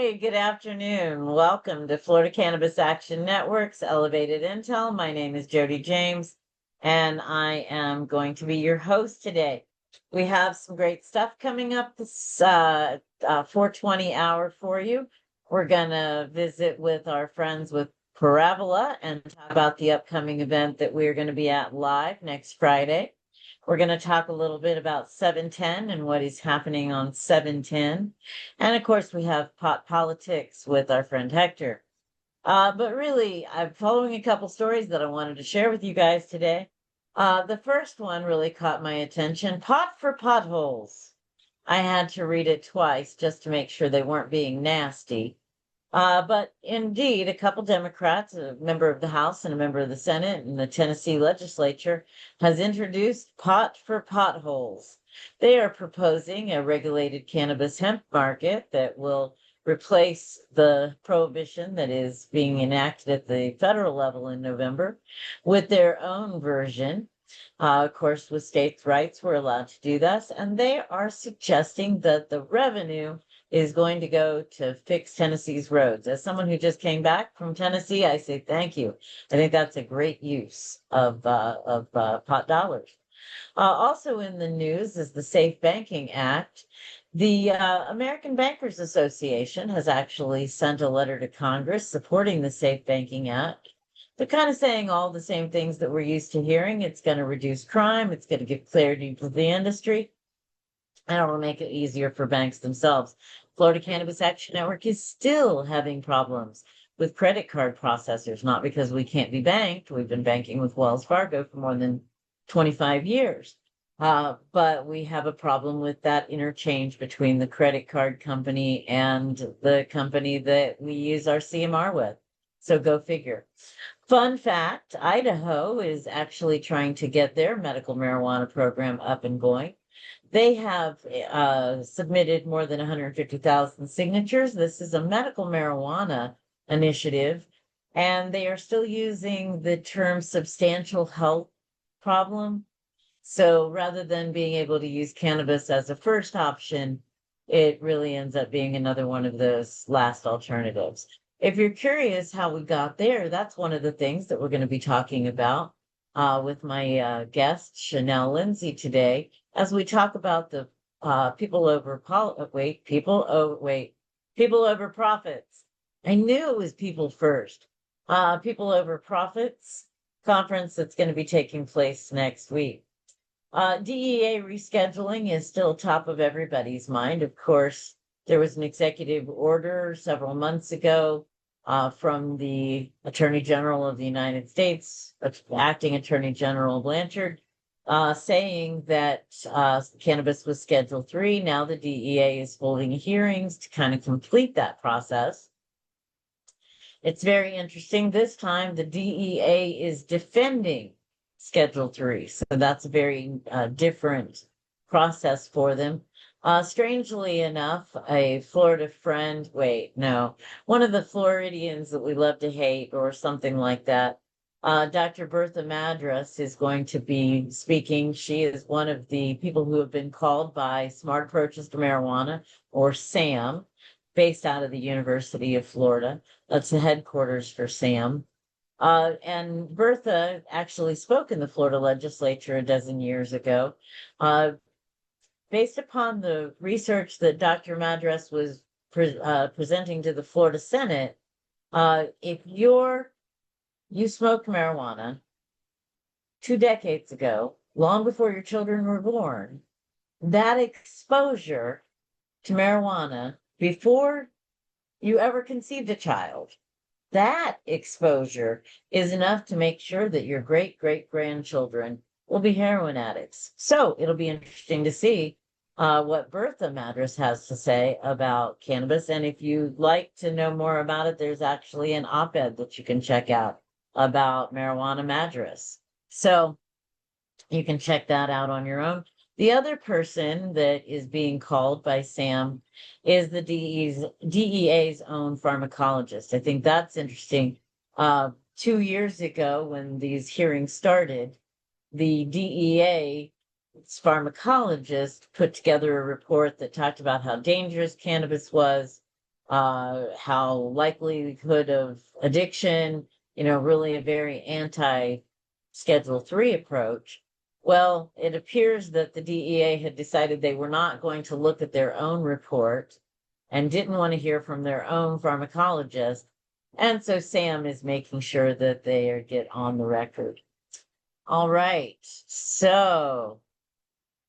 Hey, good afternoon. Welcome to Florida Cannabis Action Network's Elevated Intel. My name is Jodi James, and I am going to be your host today. We have some great stuff coming up this 420 hour for you. We're going to visit with our friends with Parabola and talk about the upcoming event that we're going to be at live next Friday. We're going to talk a little bit about 710 and what is happening on 710. And of course, we have pot politics with our friend Hector. But really, I'm following a couple stories that I wanted to share with you guys today. The first one really caught my attention. Pot for potholes. I had to read it twice just to make sure they weren't being nasty. But indeed, a couple Democrats, a member of the House and a member of the Senate and the Tennessee legislature, has introduced pot for potholes. They are proposing a regulated cannabis hemp market that will replace the prohibition that is being enacted at the federal level in November with their own version. Of course, with states' rights, we're allowed to do this, and they are suggesting that the revenue is going to go to fix Tennessee's roads. As someone who just came back from Tennessee, I say thank you. I think that's a great use of pot dollars. Also in the news is the Safe Banking Act. The American Bankers Association has actually sent a letter to Congress supporting the Safe Banking Act. They're kind of saying all the same things that we're used to hearing. It's going to reduce crime. It's going to give clarity to the industry. And it'll make it easier for banks themselves. Florida Cannabis Action Network is still having problems with credit card processors, not because we can't be banked. We've been banking with Wells Fargo for more than 25 years. But we have a problem with that interchange between the credit card company and the company that we use our CMR with. So go figure. Fun fact, Idaho is actually trying to get their medical marijuana program up and going. They have submitted more than 150,000 signatures. This is a medical marijuana initiative, and they are still using the term substantial health problem. So rather than being able to use cannabis as a first option, it really ends up being another one of those last alternatives. If you're curious how we got there, that's one of the things that we're going to be talking about with my guest, Shanel Lindsay, today, as we talk about the people over profits. I knew it was people first. People over profits conference that's going to be taking place next week. DEA rescheduling is still top of everybody's mind. Of course, there was an executive order several months ago from the Attorney General of the United States, Acting Attorney General Blanchard, saying that cannabis was Schedule 3. Now the DEA is holding hearings to kind of complete that process. It's very interesting. This time, the DEA is defending Schedule 3. So that's a very different process for them. Strangely enough, a Florida friend, one of the Floridians that we love to hate or something like that, Dr. Bertha Madras is going to be speaking. She is one of the people who have been called by Smart Approaches to Marijuana, or SAM, based out of the University of Florida. That's the headquarters for SAM. And Bertha actually spoke in the Florida legislature a dozen years ago. Based upon the research that Dr. Madras was presenting to the Florida Senate, if you smoked marijuana 2 decades ago, long before your children were born, that exposure to marijuana before you ever conceived a child, that exposure is enough to make sure that your great-great-grandchildren will be heroin addicts. So it'll be interesting to see what Bertha Madras has to say about cannabis. And if you'd like to know more about it, there's actually an op-ed that you can check out about marijuana Madras. So you can check that out on your own. The other person that is being called by Sam is the DEA's own pharmacologist. I think that's interesting. 2 years ago, when these hearings started, the DEA pharmacologist put together a report that talked about how dangerous cannabis was, how likelihood of addiction, really a very anti-Schedule 3 approach. Well, it appears that the DEA had decided they were not going to look at their own report and didn't want to hear from their own pharmacologist. And so Sam is making sure that they get on the record. All right. So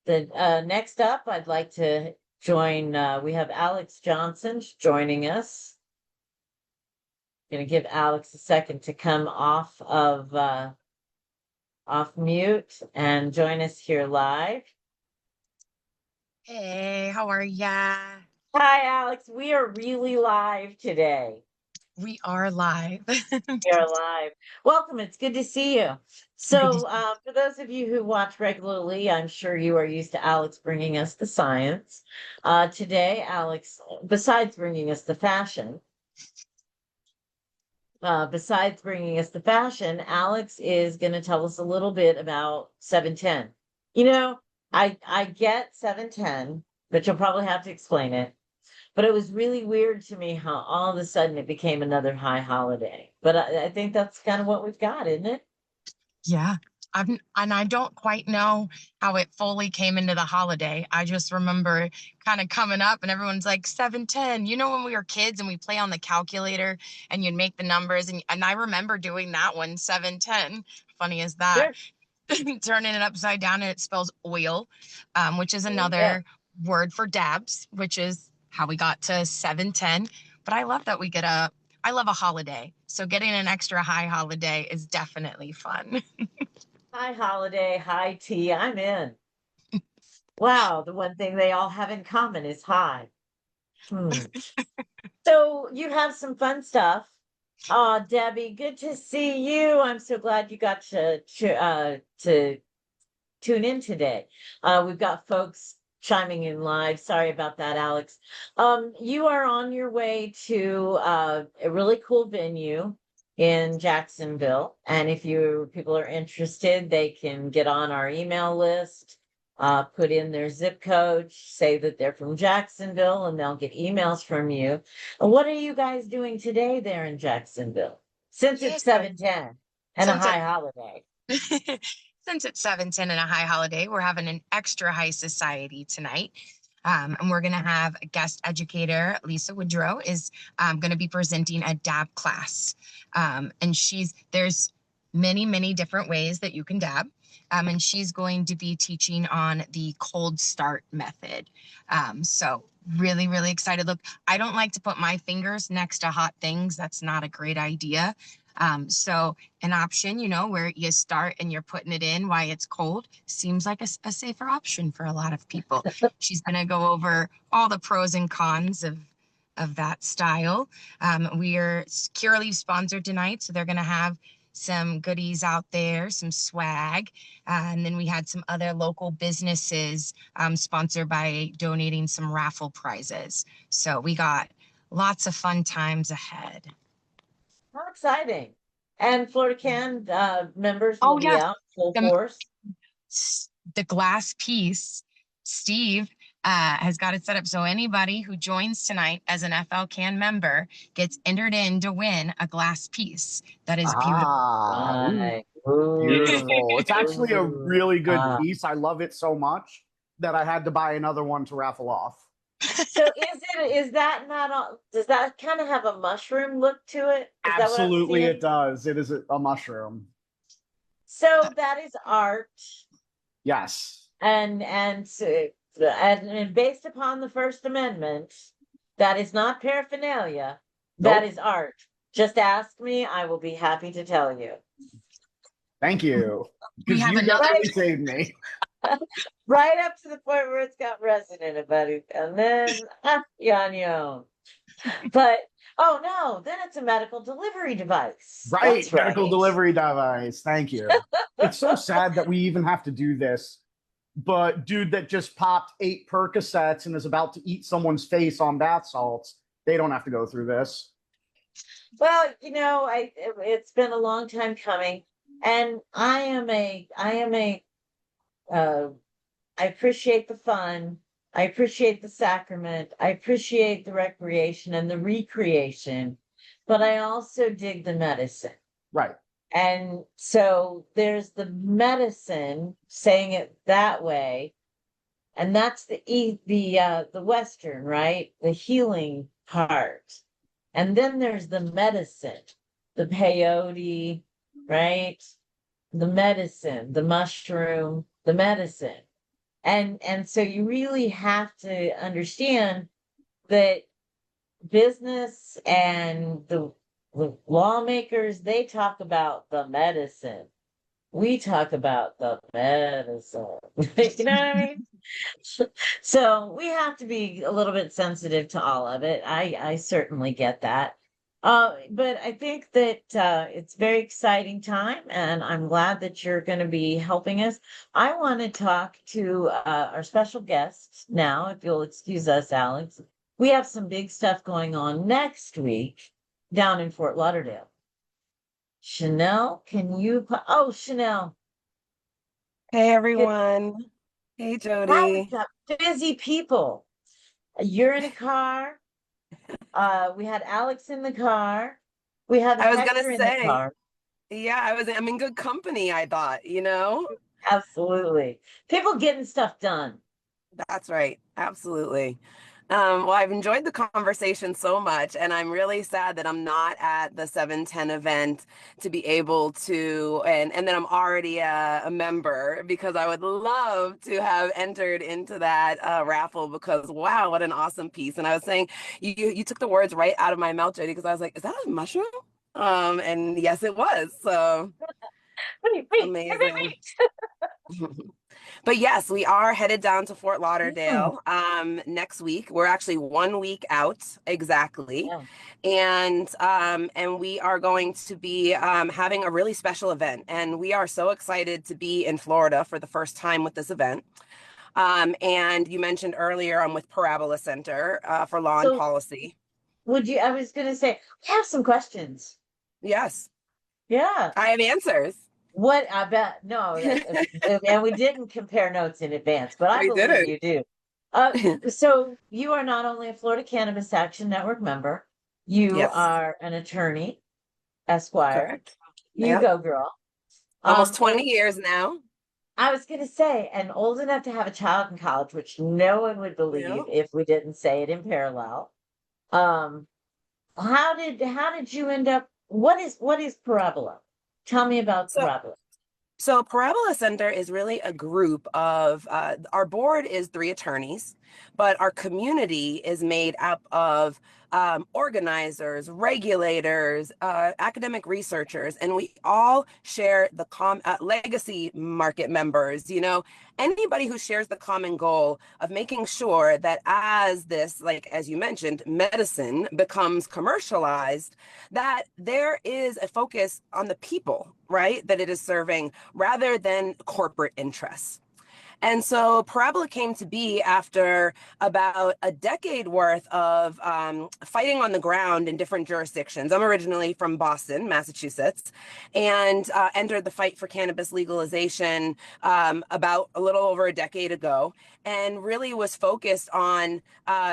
the next up, I'd like to join, we have Alex Johnson joining us. Going to give Alex a second to come off mute and join us here live. Hey, how are ya? Hi, Alex. We are really live today. We are live. We are live. Welcome. It's good to see you. So, for those of you who watch regularly, I'm sure you are used to Alex bringing us the science. Today, Alex, besides bringing us the fashion, Alex is going to tell us a little bit about 710. I get 710, but you'll probably have to explain it. But it was really weird to me how all of a sudden it became another high holiday. But I think that's kind of what we've got, isn't it? Yeah. And I don't quite know how it fully came into the holiday. I just remember kind of coming up and everyone's like 710. You know, when we were kids and we play on the calculator and you'd make the numbers. And I remember doing that one, 710. Funny as that. Sure. Turning it upside down and it spells oil, which is another word for dabs, which is how we got to 710. But I love that I love a holiday. So getting an extra high holiday is definitely fun. High holiday, high tea, I'm in. Wow, the one thing they all have in common is high. So you have some fun stuff. Debbie, good to see you. I'm so glad you got to tune in today. We've got folks chiming in live. Sorry about that, Alex. You are on your way to a really cool venue in Jacksonville. And if people are interested, they can get on our email list, put in their zip code, say that they're from Jacksonville, and they'll get emails from you. And what are you guys doing today there in Jacksonville? Since it's 710 and a high holiday. Since it's 710 and a high holiday, we're having an extra high society tonight. And we're going to have a guest educator, Lisa Woodrow, is going to be presenting a dab class. And there's many, many different ways that you can dab. And she's going to be teaching on the cold start method. So really, really excited. Look, I don't like to put my fingers next to hot things. That's not a great idea. So an option, where you start and you're putting it in while it's cold seems like a safer option for a lot of people. She's going to go over all the pros and cons of that style. We are Curaleaf sponsored tonight, so they're going to have some goodies out there, some swag. And then we had some other local businesses sponsored by donating some raffle prizes. So we got lots of fun times ahead. How exciting. And FLCAN members will be out full force. The glass piece, Steve has got it set up so anybody who joins tonight as an FLCAN member gets entered in to win a glass piece. That is beautiful. Beautiful. It's actually a really good piece. I love it so much that I had to buy another one to raffle off. So does that kind of have a mushroom look to it? Absolutely it does. It is a mushroom. So that is art. Yes. And based upon the First Amendment, that is not paraphernalia. Nope. That is art. Just ask me, I will be happy to tell you. Thank you. Because you definitely saved me. Right up to the point where it's got resin in it, buddy. And then you're on your own. But then it's a medical delivery device. Right, medical delivery device. Thank you. It's so sad that we even have to do this. But dude that just popped 8 Percocets and is about to eat someone's face on bath salts, they don't have to go through this. Well, it's been a long time coming, and I appreciate the fun. I appreciate the sacrament. I appreciate the recreation and the recreation, but I also dig the medicine. Right. And so there's the medicine, saying it that way, and that's the Western, right? The healing part. And then there's the medicine, the peyote, right? The medicine, the mushroom, the medicine. And so you really have to understand that business and the lawmakers, they talk about the medicine. We talk about the medicine. You know what I mean? So we have to be a little bit sensitive to all of it. I certainly get that. But I think that it's a very exciting time, and I'm glad that you're going to be helping us. I want to talk to our special guest now, if you'll excuse us, Alex. We have some big stuff going on next week down in Fort Lauderdale. Shanel, can you? Oh, Shanel. Hey everyone. Hey Wow, Jodi. we've got busy people. You're in a car. We had Alex in the car. We have I was Hector gonna in the say, car. yeah, I'm in good company, I thought, you know? Absolutely. People getting stuff done. That's right. Absolutely. Well, I've enjoyed the conversation so much, and I'm really sad that I'm not at the 710 event to be able to, and then I'm already a member, because I would love to have entered into that raffle, because wow, what an awesome piece. And I was saying, you took the words right out of my mouth, Jodi, because I was like, is that a mushroom? And yes, it was. So Wait, amazing. But yes, we are headed down to Fort Mm. Lauderdale next week. We're actually 1 week out exactly. Yeah. And we are going to be having a really special event. And we are so excited to be in Florida for the first time with this event. And you mentioned earlier, I'm with Parabola Center for Law and So Policy. I was gonna say, we have some questions. Yes, Yeah. I have answers. What I bet no, and we didn't compare notes in advance, but I We believe didn't. you do. So you are not only a Florida Cannabis Action Network member, you Yes, are an attorney, Esquire. correct. You Yep. go, girl. Almost 20 Old, years now. I was gonna say, and old enough to have a child in college, which no one would believe Yep. if we didn't say it in parallel. Um, how did you end up? What is Parabola? Tell me about So Parabola. So Parabola Center is really a group of, our board is 3 attorneys, but our community is made up of organizers, regulators, academic researchers, and we all share the legacy market members, anybody who shares the common goal of making sure that as this, like, as you mentioned, medicine becomes commercialized, that there is a focus on the people, right, that it is serving rather than corporate interests. And so Parabola came to be after about a decade worth of fighting on the ground in different jurisdictions. I'm originally from Boston, Massachusetts, and entered the fight for cannabis legalization about a little over a decade ago, and really was focused on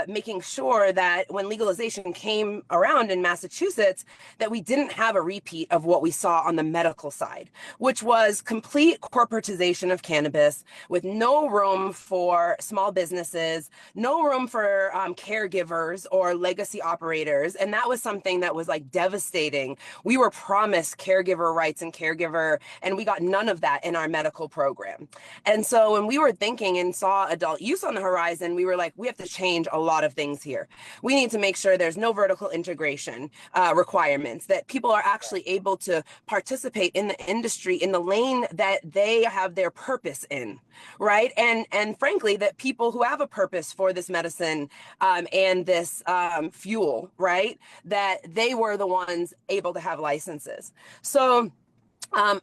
making sure that when legalization came around in Massachusetts, that we didn't have a repeat of what we saw on the medical side, which was complete corporatization of cannabis, with no room for small businesses, no room for caregivers or legacy operators. And that was something that was like devastating. We were promised caregiver rights and we got none of that in our medical program. And so when we were thinking and saw adult use on the horizon, we were like, we have to change a lot of things here. We need to make sure there's no vertical integration requirements, that people are actually able to participate in the industry in the lane that they have their purpose in, right? And frankly, that people who have a purpose for this medicine and this fuel, right, that they were the ones able to have licenses. So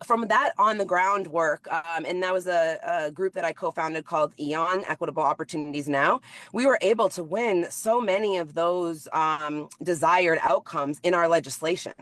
from that on the ground work, and that was a group that I co-founded called EON, Equitable Opportunities Now, we were able to win so many of those desired outcomes in our legislation.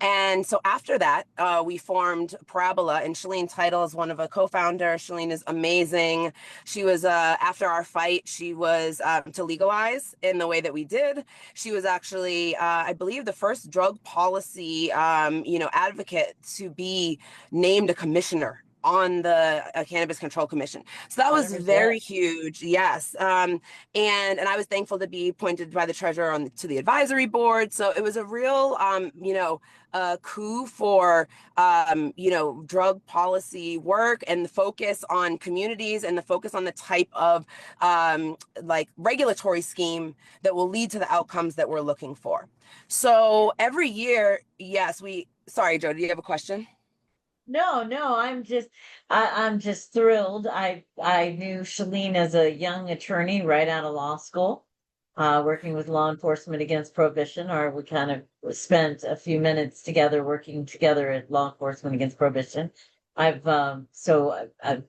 And so after that, we formed Parabola, and Shalene Title is one of the co-founders. Shalene is amazing. She was, after our fight, she was to legalize in the way that we did. She was actually, I believe, the first drug policy, advocate to be named a commissioner on the Cannabis Control Commission. So that was 100%. very huge. Yes. And I was thankful to be appointed by the treasurer to the advisory board. So it was a real, coup for, drug policy work, and the focus on communities, and the focus on the type of regulatory scheme that will lead to the outcomes that we're looking for. So every year, yes, sorry, Jodi, do you have a question? No, I'm just thrilled. I knew Shalene as a young attorney right out of law school, working with law enforcement against prohibition, or we kind of spent a few minutes together working together at law enforcement against prohibition. I've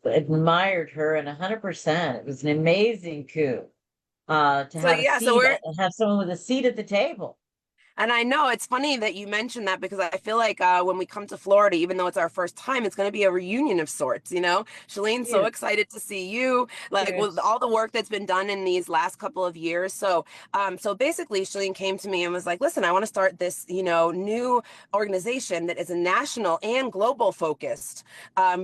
admired her, and 100%. It was an amazing coup to have someone with a seat at the table. And I know it's funny that you mentioned that, because I feel like when we come to Florida, even though it's our first time, it's going to be a reunion of sorts. Shalene's so excited to see you, with all the work that's been done in these last couple of years. So basically, Shalene came to me and was like, listen, I want to start this, new organization that is a national and global focused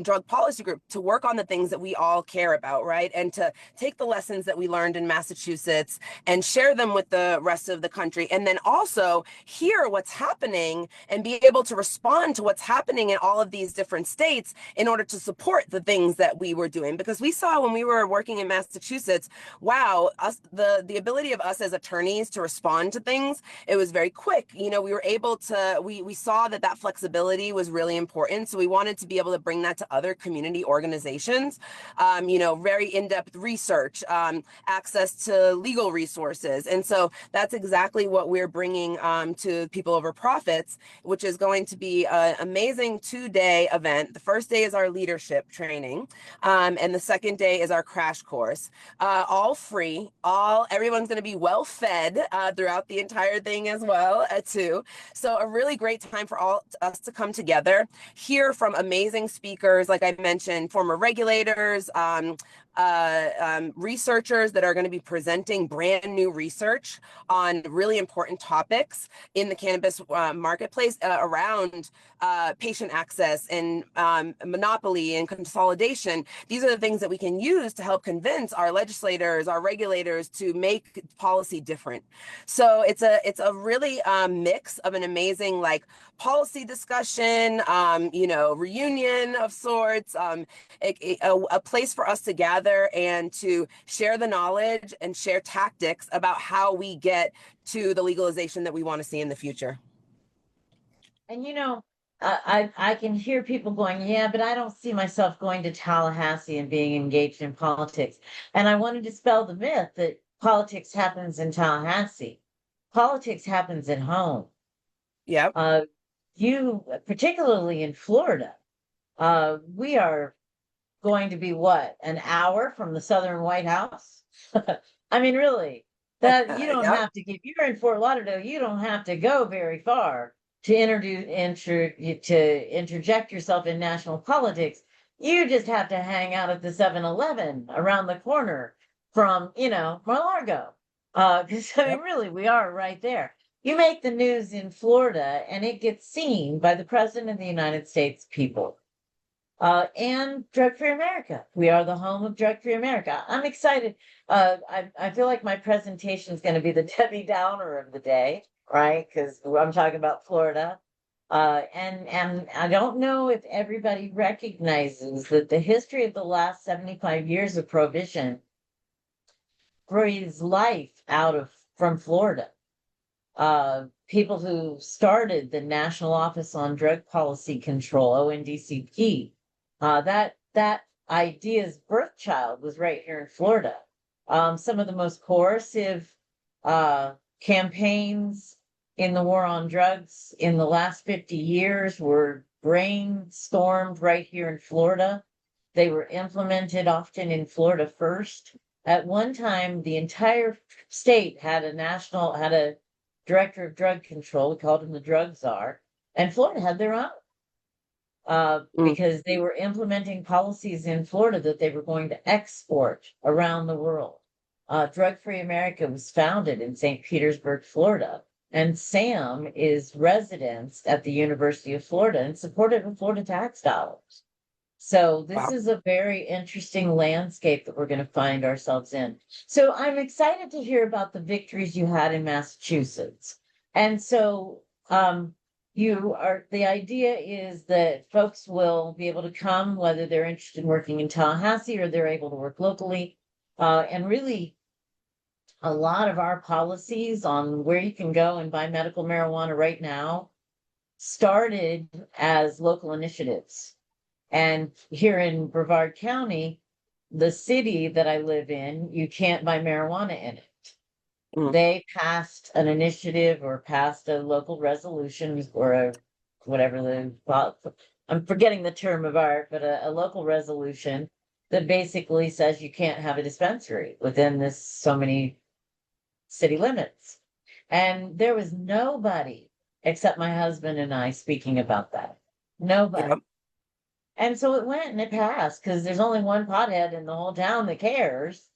drug policy group to work on the things that we all care about, right? And to take the lessons that we learned in Massachusetts and share them with the rest of the country. And then also hear what's happening and be able to respond to what's happening in all of these different states in order to support the things that we were doing. Because we saw when we were working in Massachusetts, wow, the ability of us as attorneys to respond to things, it was very quick. We were able to, we saw that flexibility was really important. So we wanted to be able to bring that to other community organizations, very in-depth research, access to legal resources. And so that's exactly what we're bringing to People Over Profits, which is going to be an amazing 2-day event. The first day is our leadership training, and the second day is our crash course. All free. Everyone's going to be well fed throughout the entire thing as well, too. So a really great time for us to come together, hear from amazing speakers, like I mentioned, former regulators, researchers that are going to be presenting brand new research on really important topics in the cannabis marketplace around patient access and monopoly and consolidation. These are the things that we can use to help convince our legislators, our regulators, to make policy different. So it's a really mix of an amazing policy discussion, reunion of sorts, a place for us to gather and to share the knowledge and share tactics about how we get to the legalization that we want to see in the future. And I can hear people going, yeah, but I don't see myself going to Tallahassee and being engaged in politics. And I want to dispel the myth that politics happens in Tallahassee. Politics happens at home. Yeah. Particularly in Florida, we are going to be an hour from the Southern White House? I mean, really, that you don't have to if you're in Fort Lauderdale, you don't have to go very far to interject yourself in national politics. You just have to hang out at the 7-Eleven around the corner from, Mar-a-Lago. Because really, we are right there. You make the news in Florida and it gets seen by the President of the United States people. And Drug Free America. We are the home of Drug Free America. I'm excited. I feel like my presentation is going to be the Debbie Downer of the day, right? Because I'm talking about Florida. And I don't know if everybody recognizes that the history of the last 75 years of prohibition breathes life from Florida. People who started the National Office on Drug Policy Control, ONDCP, that idea's birth child was right here in Florida. Some of the most coercive campaigns in the war on drugs in the last 50 years were brainstormed right here in Florida. They were implemented often in Florida first. At one time, the entire state had a director of drug control. We called him the drug czar. And Florida had their own. Because they were implementing policies in Florida that they were going to export around the world. Drug Free America was founded in St. Petersburg, Florida, and Sam is residenced at the University of Florida and supported with Florida tax dollars. So this is a very interesting landscape that we're going to find ourselves in. So I'm excited to hear about the victories you had in Massachusetts. And so the idea is that folks will be able to come, whether they're interested in working in Tallahassee or they're able to work locally. And really, a lot of our policies on where you can go and buy medical marijuana right now started as local initiatives. And here in Brevard County, the city that I live in, you can't buy marijuana in it. They passed an initiative or passed a local resolution or I'm forgetting the term of art, but a local resolution that basically says you can't have a dispensary within this so many city limits. And there was nobody except my husband and I speaking about that. Nobody. Yep. And so it went and it passed because there's only one pothead in the whole town that cares.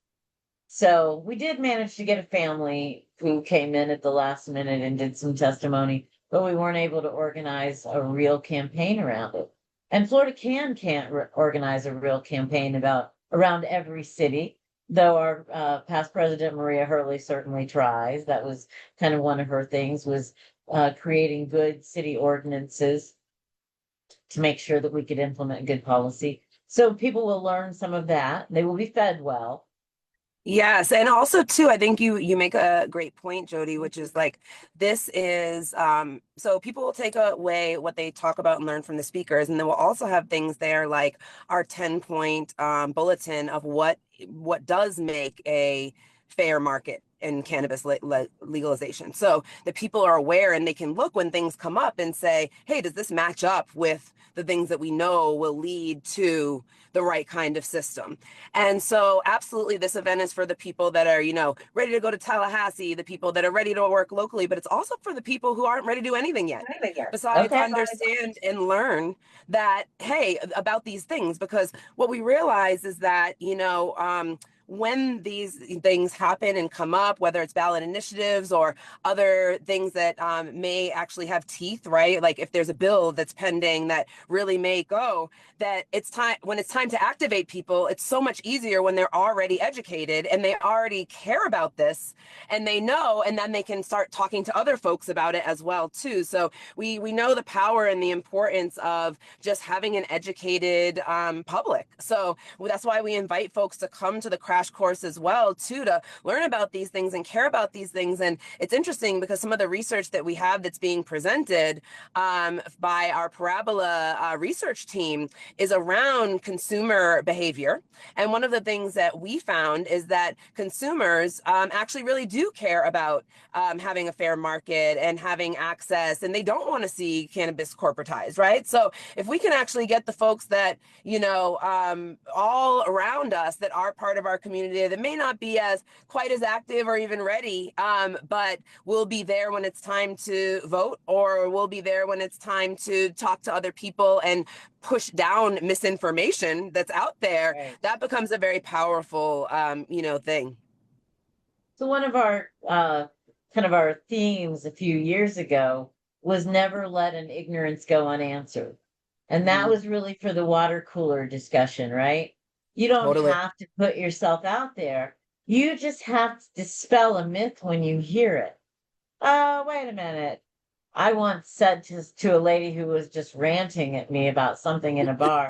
So we did manage to get a family who came in at the last minute and did some testimony, but we weren't able to organize a real campaign around it. And Florida can't organize a real campaign around every city, though our past president, Maria Hurley, certainly tries. That was kind of one of her things, was creating good city ordinances to make sure that we could implement good policy. So people will learn some of that. They will be fed well. Yes, and also too, I think you make a great point, Jodi, which is like this is so people will take away what they talk about and learn from the speakers, and then we'll also have things there like our 10-point bulletin of what does make a fair market in cannabis legalization, so that people are aware and they can look when things come up and say, hey, does this match up with the things that we know will lead to the right kind of system? And so absolutely, this event is for the people that are, ready to go to Tallahassee, the people that are ready to work locally, but it's also for the people who aren't ready to do anything yet. Besides understand and learn that, hey, about these things, because what we realize is that, when these things happen and come up, whether it's ballot initiatives or other things that may actually have teeth, right? Like if there's a bill that's pending that really may go, that when it's time to activate people, it's so much easier when they're already educated and they already care about this and they know, and then they can start talking to other folks about it as well too. So we know the power and the importance of just having an educated public. So that's why we invite folks to come to the crash course as well too, to learn about these things and care about these things. And it's interesting because some of the research that we have that's being presented by our Parabola research team is around consumer behavior. And one of the things that we found is that consumers actually really do care about having a fair market and having access, and they don't want to see cannabis corporatized, right? So if we can actually get the folks that, all around us that are part of our community that may not be quite as active or even ready, but will be there when it's time to vote, or will be there when it's time to talk to other people and push down misinformation that's out there, right, that becomes a very powerful, thing. So one of our kind of our themes a few years ago was never let an ignorance go unanswered. And that was really for the water cooler discussion, right? You don't have to put yourself out there. You just have to dispel a myth when you hear it. Oh, wait a minute. I once said to a lady who was just ranting at me about something in a bar,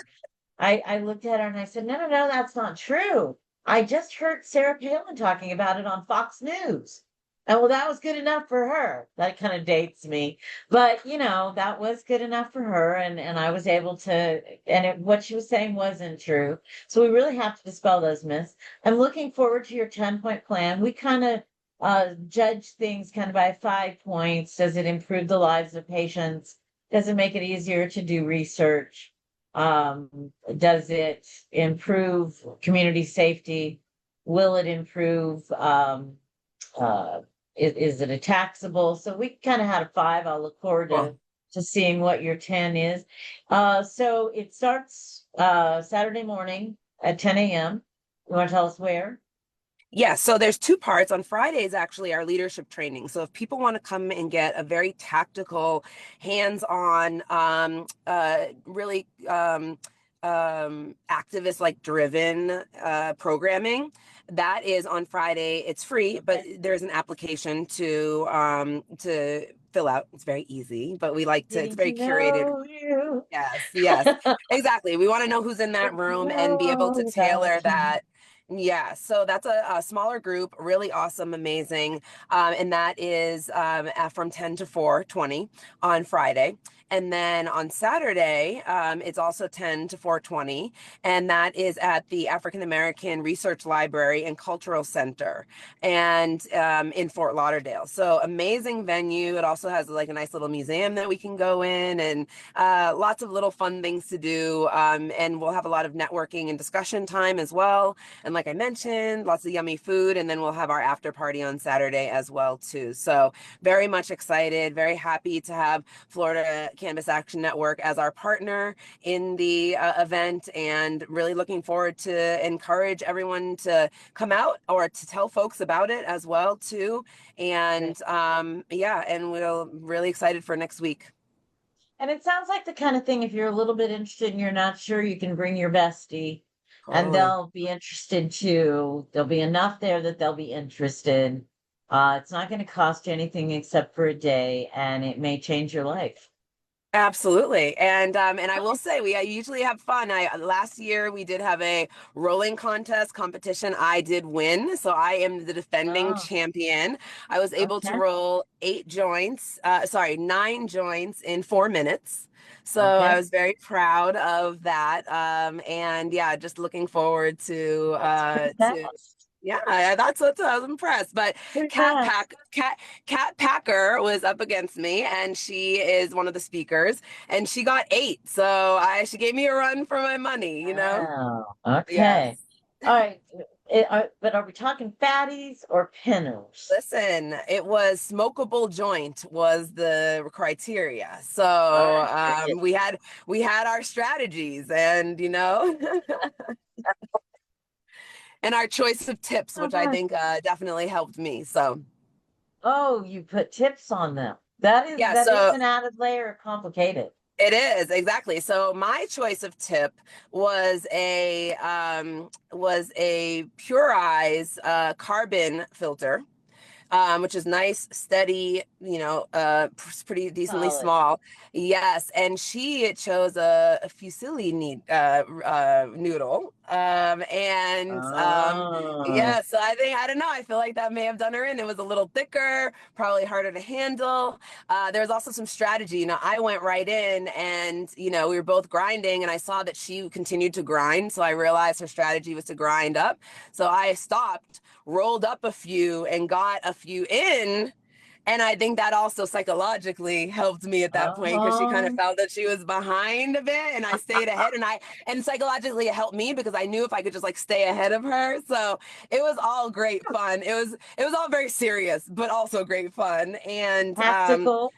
I looked at her and I said, no, that's not true. I just heard Sarah Palin talking about it on Fox News. And well, that was good enough for her. That kind of dates me. But, that was good enough for her. And I was able to, what she was saying wasn't true. So we really have to dispel those myths. I'm looking forward to your 10-point plan. We kind of judge things kind of by 5 points. Does it improve the lives of patients? Does it make it easier to do research? Does it improve community safety? Will it improve is it a taxable? So we kind of had a 5. I'll look forward to to seeing what your 10 is. So it starts Saturday morning at 10 a.m. You want to tell us where? Yeah, so there's two parts. On Fridays, actually, our leadership training. So if people want to come and get a very tactical, hands-on, really activist like driven programming, that is on Friday. It's free, but there's an application to fill out. It's very easy, but we like to, it's Getting very to curated. know you. Yes, exactly. We want to know who's in that room and be able to Know about tailor you. that. Yeah, so that's a smaller group, really awesome, amazing. And that is from 10 to 4:20 on Friday. And then on Saturday, it's also 10 to 4:20. And that is at the African American Research Library and Cultural Center and in Fort Lauderdale. So amazing venue. It also has like a nice little museum that we can go in and lots of little fun things to do. And we'll have a lot of networking and discussion time as well. And like I mentioned, lots of yummy food. And then we'll have our after party on Saturday as well, too. So very much excited, very happy to have Florida Cannabis Action Network as our partner in the event, and really looking forward to encourage everyone to come out or to tell folks about it as well, too. And yeah, and we're really excited for next week. And it sounds like the kind of thing, if you're a little bit interested and you're not sure, you can bring your bestie and Totally. they'll be interested too. There'll be enough there that they'll be interested. It's not going to cost you anything except for a day, and it may change your life. Absolutely. And I will say we usually have fun. I last year we did have a rolling contest competition. I did win, so I am the defending Oh, champion. I was able to okay. roll 9 joints in 4 minutes. So I Okay. was very proud of that. And yeah, just looking forward That's pretty to fast. yeah, that's what I was impressed. But Pretty fast. Cat Packer was up against me, and she is one of the speakers, and she got 8. So she gave me a run for my money, you know? Wow. Yes. Okay. All right. But are we talking fatties or pinners? Listen, it was smokable joint was the criteria. All So right. Very good. we had our strategies, and you know, and our choice of tips, which I Okay. think definitely helped me. So Oh, you put tips on them. That is yeah, that is so an added layer of complicated. it is exactly. So my choice of tip was a Pure Eyes carbon filter, which is nice, steady, pretty decently Solid. small. Yes, and she chose a fusilli noodle. Oh, Yeah, so I don't know, I feel like that may have done her in. It was a little thicker, probably harder to handle. There was also some strategy. I went right in and, we were both grinding, and I saw that she continued to grind. So I realized her strategy was to grind up. So I stopped, rolled up a few, and got a few in. And I think that also psychologically helped me at that point, because she kind of oh, felt that she was behind a bit, and I stayed ahead, and psychologically it helped me because I knew if I could just like stay ahead of her. So it was all great fun. It was all very serious, but also great fun. And tactical.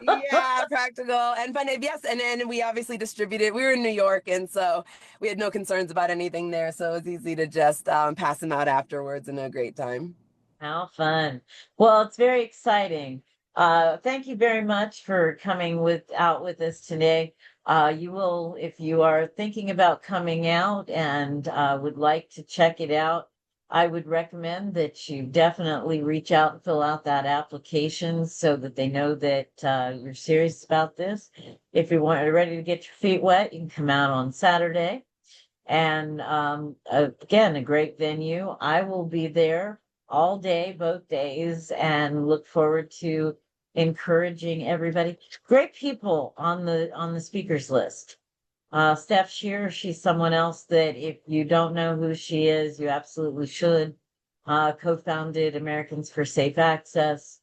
yeah, practical and fun. Yes, and then we obviously distributed. We were in New York, and so we had no concerns about anything there. So it was easy to just pass them out afterwards and a great time. How fun. Well, it's very exciting. Thank you very much for coming out with us today. You will, if you are thinking about coming out and would like to check it out, I would recommend that you definitely reach out and fill out that application so that they know that you're serious about this. If you're ready to get your feet wet, you can come out on Saturday. And again, a great venue. I will be there all day, both days, and look forward to encouraging everybody. Great people on the speakers list. Steph Shear, she's someone else that if you don't know who she is, you absolutely should. Co-founded Americans for Safe Access.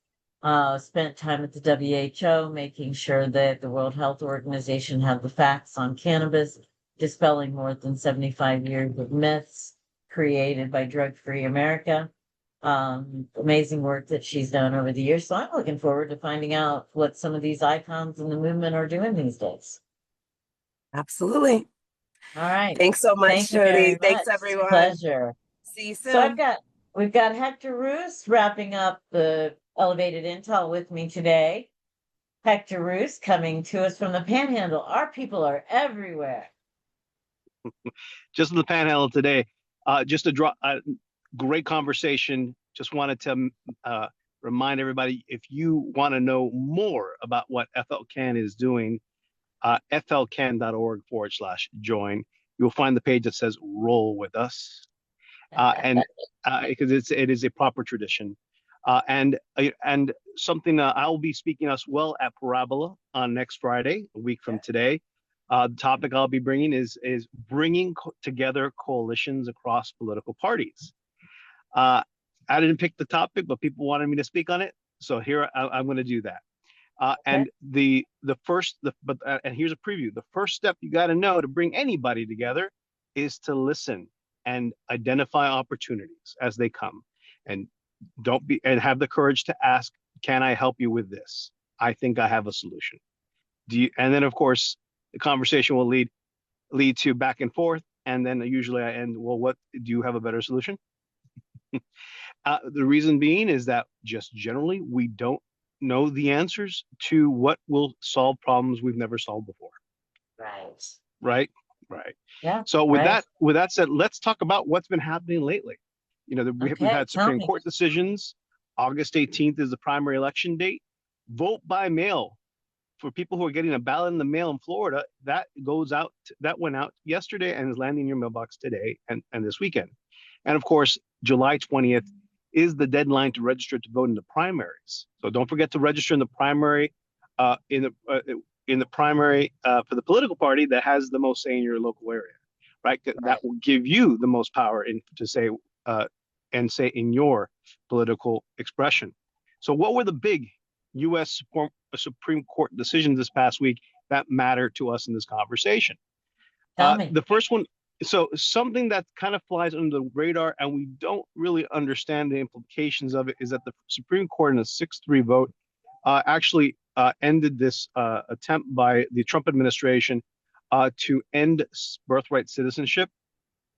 Spent time at the WHO making sure that the World Health Organization had the facts on cannabis, dispelling more than 75 years of myths created by drug-free America. amazing work that she's done over the years. So I'm looking forward to finding out what some of these icons in the movement are doing these days. Absolutely. All right. Thanks so much, Thank you very Jodi. much. Thanks, everyone. Pleasure. See you So soon. we've got Hector Roos wrapping up the elevated intel with me today. Hector Roos coming to us from the Panhandle. Our people are everywhere. Just in the Panhandle today. Just a great conversation. Just wanted to remind everybody, if you want to know more about what FLCAN is doing, flcan.org/join. You'll find the page that says "Roll with Us," and because it is a proper tradition. And something I'll be speaking as well at Parabola on next Friday, a week from today. The topic I'll be bringing is bringing together coalitions across political parties. I didn't pick the topic, but people wanted me to speak on it, so here I'm going to do that. And and here's a preview. The first step you got to know to bring anybody together is to listen and identify opportunities as they come, and have the courage to ask, can I help you with this? I think I have a solution. And then of course the conversation will lead to back and forth, and then usually I end, well, what do you have a better solution? The reason being is that just generally we don't know the answers to what will solve problems we've never solved before. Right. Yeah. So with that said, let's talk about what's been happening lately. We've had Supreme Court decisions. August 18th is the primary election date. Vote by mail for people who are getting a ballot in the mail in Florida. That went out yesterday and is landing in your mailbox today and this weekend. And of course, July 20th is the deadline to register to vote in the primaries. So don't forget to register in the primary, in the primary for the political party that has the most say in your local area, right? That will give you the most power to say in your political expression. So what were the big U.S. Supreme Court decisions this past week that matter to us in this conversation? Tell me. The first one. So something that kind of flies under the radar and we don't really understand the implications of it is that the Supreme Court in a 6-3 vote actually ended this attempt by the Trump administration to end birthright citizenship.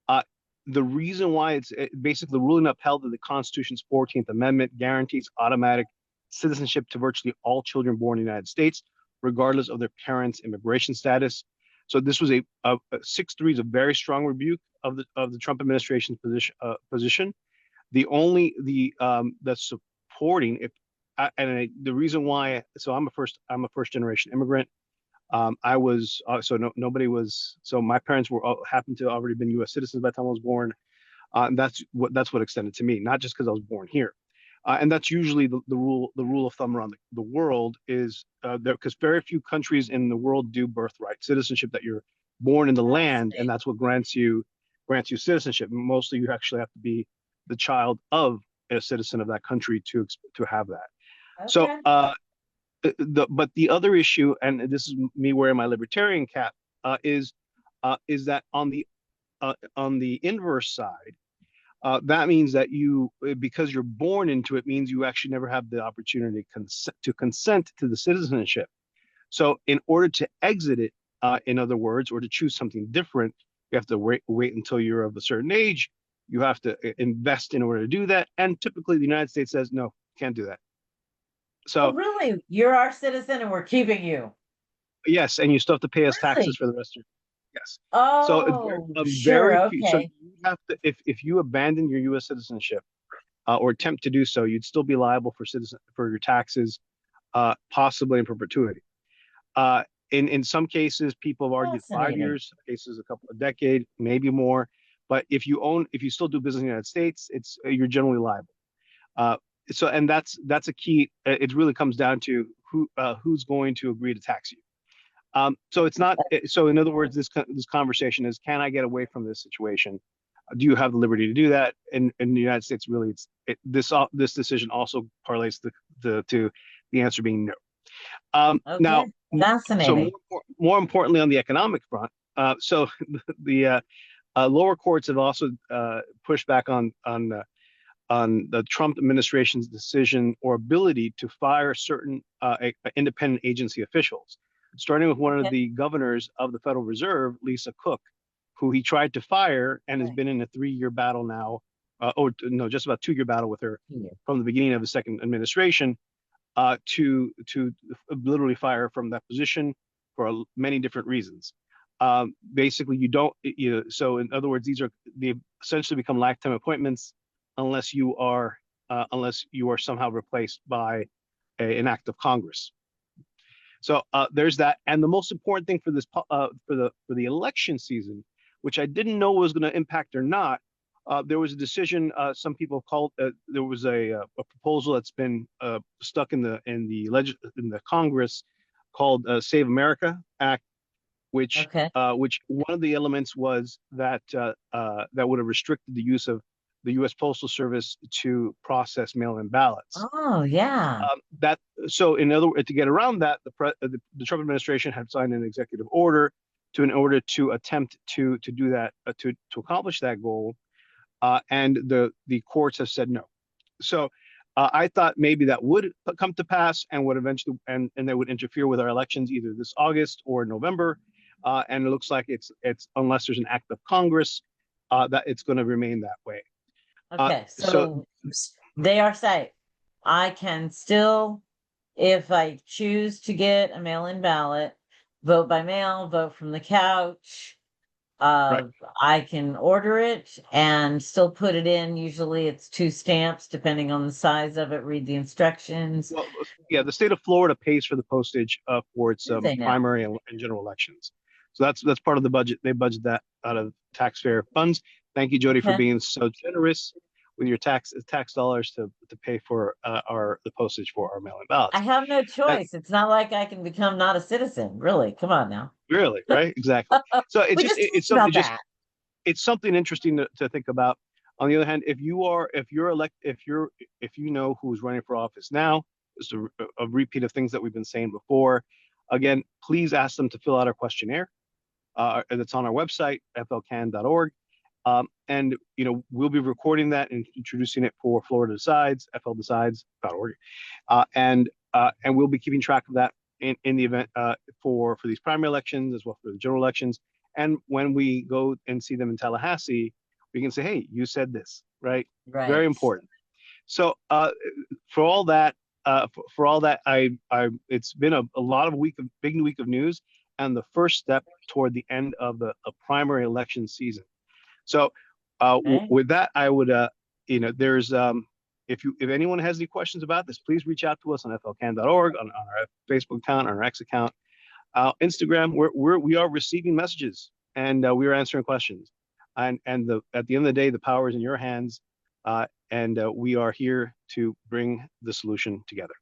The reason why it's basically the ruling upheld that the Constitution's 14th Amendment guarantees automatic citizenship to virtually all children born in the United States, regardless of their parents' immigration status. So this was a 6-3 is a very strong rebuke of the Trump administration's position. That's supporting it, the reason why. So I'm a first generation immigrant. I was nobody was. So my parents happened to already been U.S. citizens by the time I was born. And that's what extended to me, not just because I was born here. And that's usually the rule of thumb around the world is because very few countries in the world do birthright citizenship, that you're born in the land and that's what grants you citizenship. Mostly you actually have to be the child of a citizen of that country to have that. So but the other issue, and this is me wearing my libertarian cap, is that on the inverse side, that means that because you're born into it, means you actually never have the opportunity to consent to the citizenship. So in order to exit it, in other words, or to choose something different, you have to wait until you're of a certain age. You have to invest in order to do that. And typically the United States says, no, can't do that. So really, you're our citizen and we're keeping you. Yes, and you still have to pay us taxes for the rest of your Yes. Oh, so sure. So you have to, if you abandon your U.S. citizenship or attempt to do so, you'd still be liable for your taxes, possibly in perpetuity. In some cases, people have argued 5 years, some cases a couple of decades, maybe more. But if you still do business in the United States, you're generally liable. And that's a key. It really comes down to who's going to agree to tax you. So it's not. So in other words, this conversation is: can I get away from this situation? Do you have the liberty to do that? In the United States, really, this decision also parlays to the answer being no. Now, fascinating. So more importantly, on the economic front, so the lower courts have also pushed back on the Trump administration's decision or ability to fire certain independent agency officials, starting with one of the governors of the Federal Reserve, Lisa Cook, who he tried to fire and has been in a 3-year battle now, just about 2-year battle with her from the beginning of the second administration, to literally fire from that position for many different reasons. Basically, so in other words, they essentially become lifetime appointments unless you are somehow replaced by an act of Congress. So there's that. And the most important thing for this for the election season, which I didn't know was going to impact or not, there was a decision. Some people called. There was a proposal that's been stuck in the Congress called Save America Act, which one of the elements was that that would have restricted the use of the U.S. Postal Service to process mail-in ballots. Oh, yeah. In other words, to get around that, the Trump administration had signed an executive order in order to attempt to do that, to accomplish that goal, and the courts have said no. So I thought maybe that would come to pass and would eventually and they would interfere with our elections either this August or November, and it looks like it's unless there's an act of Congress that it's going to remain that way. Okay, so they are safe. I can still, if I choose to get a mail-in ballot, vote by mail, vote from the couch. Right. I can order it and still put it in. Usually it's 2 stamps, depending on the size of it. Read the instructions. Well, yeah, the state of Florida pays for the postage for its primary and general elections. So that's part of the budget. They budget that out of taxpayer funds. Thank you, Jodi, for being so generous with your tax dollars to pay for the postage for our mail-in ballots. I have no choice. It's not like I can become not a citizen. Really, come on now. Really, right? Exactly. So it's something interesting to think about. On the other hand, if you know who's running for office now, just a repeat of things that we've been saying before. Again, please ask them to fill out our questionnaire. That's on our website, FLCAN.org. And we'll be recording that and introducing it for Florida Decides, FLDecides.org, and we'll be keeping track of that in the event for these primary elections as well for the general elections. And when we go and see them in Tallahassee, we can say, "Hey, you said this, right?" Right. Very important. So for all that, it's been a big week of news, and the first step toward the end of a primary election season. So with that, I would, there's, if anyone has any questions about this, please reach out to us on FLCAN.org, on our Facebook account, on our X account, Instagram. We are receiving messages and we are answering questions. And at the end of the day, the power is in your hands, and we are here to bring the solution together.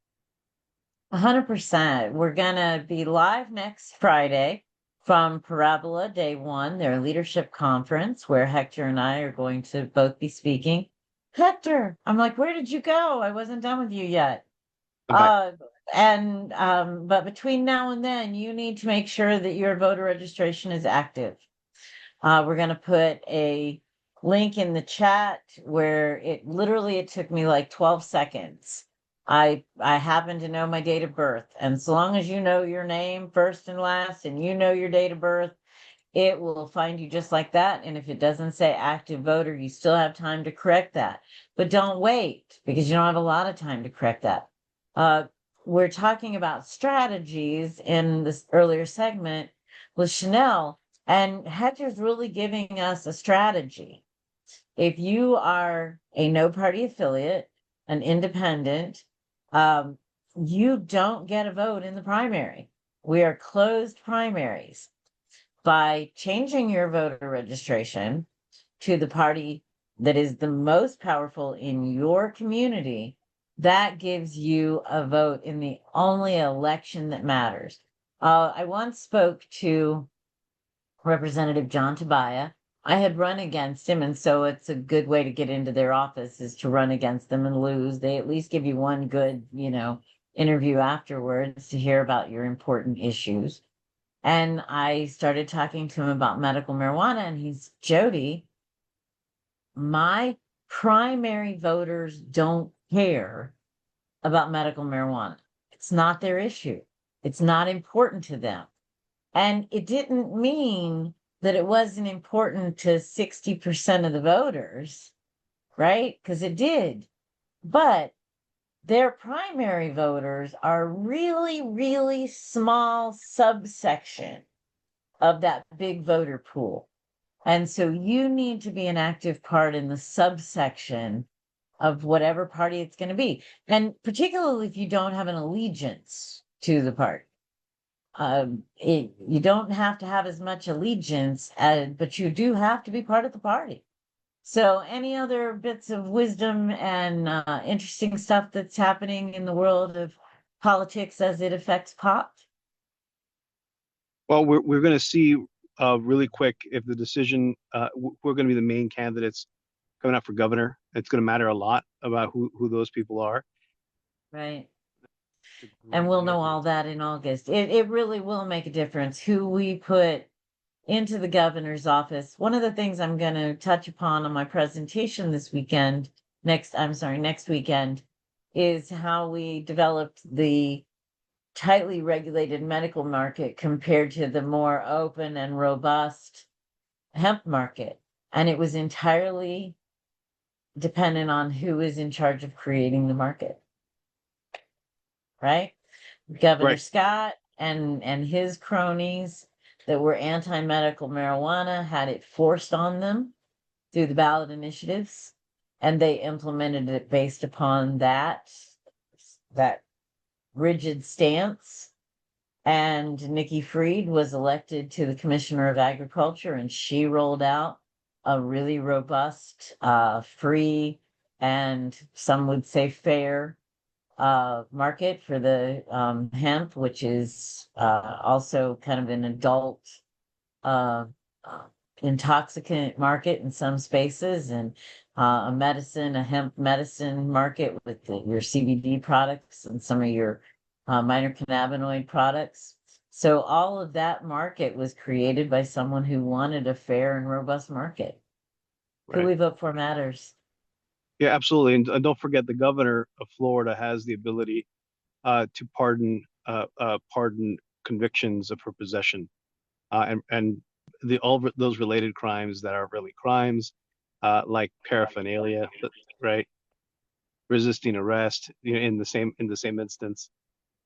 100%. We're gonna be live next Friday from Parabola Day 1, their leadership conference, where Hector and I are going to both be speaking. Hector, I'm like, where did you go? I wasn't done with you yet. Okay. But between now and then, you need to make sure that your voter registration is active. We're going to put a link in the chat where it took me like 12 seconds. I happen to know my date of birth. And so long as you know your name first and last, and you know your date of birth, it will find you just like that. And if it doesn't say active voter, you still have time to correct that. But don't wait, because you don't have a lot of time to correct that. We're talking about strategies in this earlier segment with Shanel, and Hector's really giving us a strategy. If you are a no party affiliate, an independent, you don't get a vote in the primary. We are closed primaries. By changing your voter registration to the party that is the most powerful in your community, that gives you a vote in the only election that matters. I once spoke to Representative John Tobiah. I had run against him, and so it's a good way to get into their office is to run against them and lose. They at least give you one good, interview afterwards to hear about your important issues. And I started talking to him about medical marijuana, and he's, Jodi, my primary voters don't care about medical marijuana. It's not their issue. It's not important to them. And it didn't mean that it wasn't important to 60% of the voters, right? Because it did. But their primary voters are really, really small subsection of that big voter pool. And so you need to be an active part in the subsection of whatever party it's going to be. And particularly if you don't have an allegiance to the party. You don't have to have as much allegiance, but you do have to be part of the party. So any other bits of wisdom and interesting stuff that's happening in the world of politics as it affects pot? Well, we're going to see really quick if the decision, we're going to be the main candidates coming up for governor. It's going to matter a lot about who those people are. Right. And we'll know all that in August. It really will make a difference who we put into the governor's office. One of the things I'm going to touch upon on my presentation this weekend, next weekend, is how we developed the tightly regulated medical market compared to the more open and robust hemp market. And it was entirely dependent on who is in charge of creating the market. Right? Governor Scott and his cronies that were anti-medical marijuana had it forced on them through the ballot initiatives, and they implemented it based upon that rigid stance. And Nikki Fried was elected to the Commissioner of Agriculture, and she rolled out a really robust, free, and some would say fair market for the hemp, which is also kind of an adult intoxicant market in some spaces, and a hemp medicine market with your CBD products and some of your minor cannabinoid products. So all of that market was created by someone who wanted a fair and robust market. Who we vote for matters. Yeah, absolutely. And don't forget, the governor of Florida has the ability to pardon convictions for possession, and all those related crimes that are really crimes, like paraphernalia, right? Resisting arrest, in the same instance,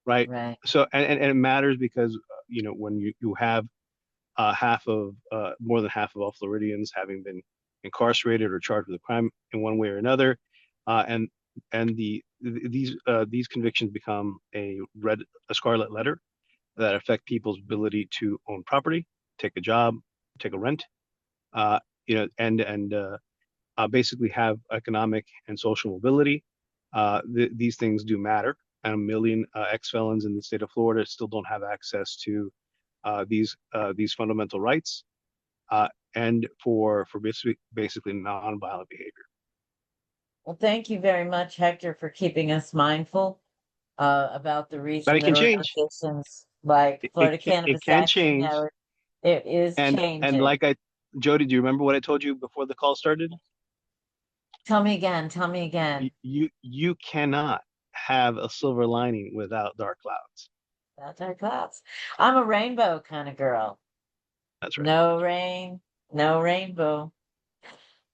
right? Right. So and it matters because when you have more than half of all Floridians having been incarcerated or charged with a crime in one way or another, and these convictions become a scarlet letter that affect people's ability to own property, take a job, take a rent, and basically have economic and social mobility. These things do matter, and 1 million ex-felons in the state of Florida still don't have access to these fundamental rights, and for basically non-violent behavior. Well, thank you very much, Hector, for keeping us mindful about the reason But it that can change. organizations like Florida It Cannabis can Action change. Network, it is And changing. Jodi, do you remember what I told you before the call started? Tell me again. You cannot have a silver lining without dark clouds. That's our class. I'm a rainbow kind of girl. That's right. No rain, no rainbow.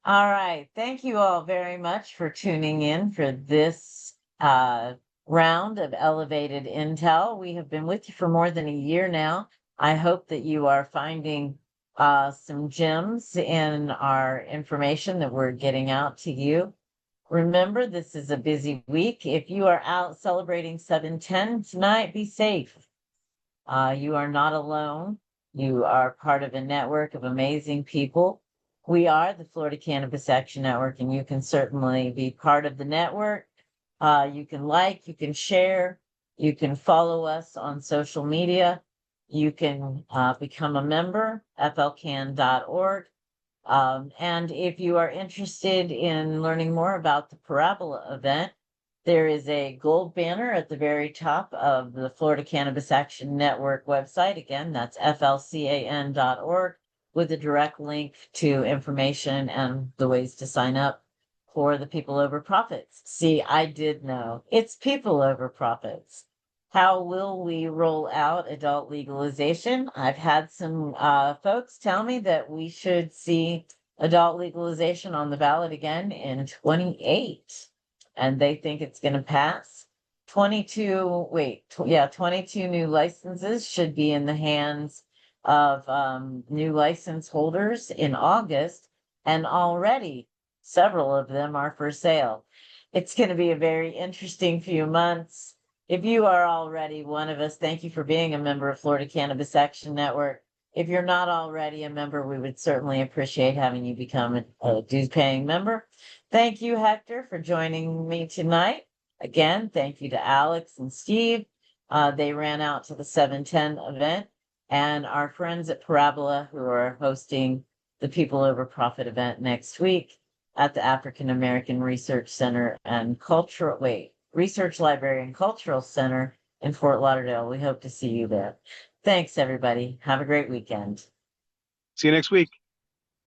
All right. Thank you all very much for tuning in for this round of Elevated Intel. We have been with you for more than a year now. I hope that you are finding some gems in our information that we're getting out to you. Remember, this is a busy week. If you are out celebrating 7/10 tonight, be safe. You are not alone. You are part of a network of amazing people. We are the Florida Cannabis Action Network, and you can certainly be part of the network. You can you can share, you can follow us on social media. You can become a member, FLCAN.org. And if you are interested in learning more about the Parabola event, there is a gold banner at the very top of the Florida Cannabis Action Network website. Again, that's FLCAN.org with a direct link to information and the ways to sign up. for the People Over Profits. See, I did know. It's People Over Profits. How will we roll out adult legalization? I've had some folks tell me that we should see adult legalization on the ballot again in 28, and they think it's going to pass. 22 new licenses should be in the hands of new license holders in August, and already several of them are for sale. It's going to be a very interesting few months. If you are already one of us, thank you for being a member of Florida Cannabis Action Network. If you're not already a member, we would certainly appreciate having you become a dues-paying member. Thank you, Hector, for joining me tonight. Again, thank you to Alex and Steve. They ran out to the 710 event, and our friends at Parabola, who are hosting the People Over Profit event next week at the African American Research Center and Research Library and Cultural Center in Fort Lauderdale. We hope to see you there. Thanks, everybody. Have a great weekend. See you next week.